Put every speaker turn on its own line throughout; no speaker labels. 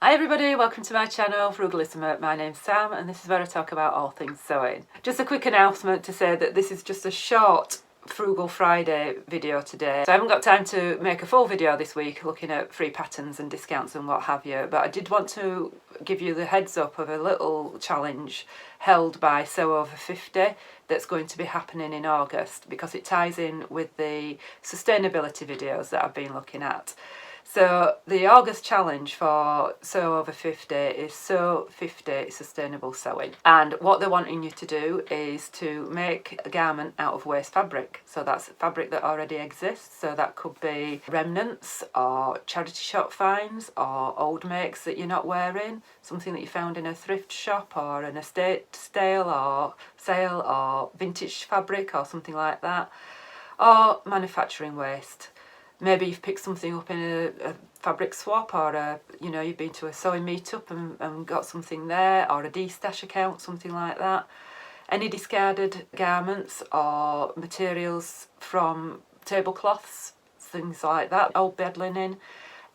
Hi everybody, welcome to my channel, Frugalisama. My name's Sam and this is where I talk about all things sewing. Just a quick announcement to say that this is just a short Frugal Friday video today. So I haven't got time to make a full video this week looking at free patterns and discounts and what have you, but I did want to give you the heads up of a little challenge held by Sew Over 50 that's going to be happening in August because it ties in with the sustainability videos that I've been looking at. So the August challenge for Sew Over 50 is Sew 50 Sustainable Sewing, and what they're wanting you to do is to make a garment out of waste fabric. So that's fabric that already exists, so that could be remnants or charity shop finds or old makes that you're not wearing, something that you found in a thrift shop or an estate sale or vintage fabric or something like that, or manufacturing waste. Maybe you've picked something up in a fabric swap, or you've been to a sewing meetup and got something there, or a de-stash account, something like that. Any discarded garments or materials from tablecloths, things like that, old bed linen,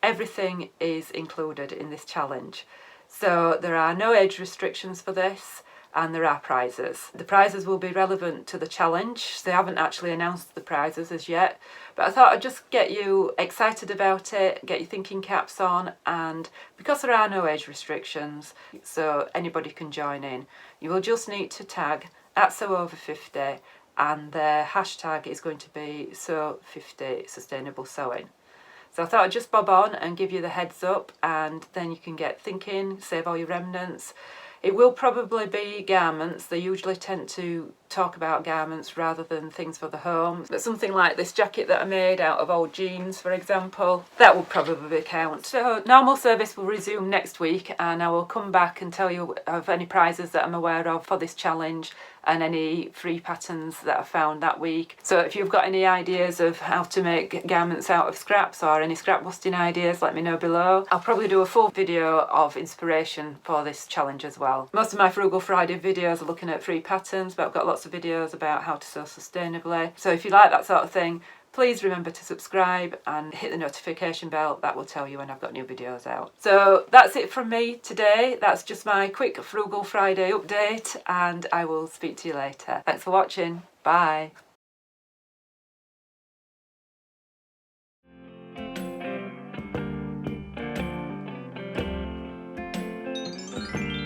everything is included in this challenge. So there are no age restrictions for this. And there are prizes. The prizes will be relevant to the challenge. They haven't actually announced the prizes as yet, but I thought I'd just get you excited about it, get your thinking caps on, and because there are no age restrictions, so anybody can join in, you will just need to tag @SewOver50 and their hashtag is going to be Sew50 Sustainable Sewing. So I thought I'd just bob on and give you the heads up, and then you can get thinking, save all your remnants. It will probably be garments. They usually tend to talk about garments rather than things for the home. But something like this jacket that I made out of old jeans, for example, that will probably count. So normal service will resume next week, and I will come back and tell you of any prizes that I'm aware of for this challenge and any free patterns that I found that week. So if you've got any ideas of how to make garments out of scraps or any scrap busting ideas, let me know below. I'll probably do a full video of inspiration for this challenge as well. Most of my Frugal Friday videos are looking at free patterns, but I've got lots of videos about how to sew sustainably. So if you like that sort of thing, please remember to subscribe and hit the notification bell. That will tell you when I've got new videos out. So that's it from me today. That's just my quick Frugal Friday update, and I will speak to you later. Thanks for watching. Bye.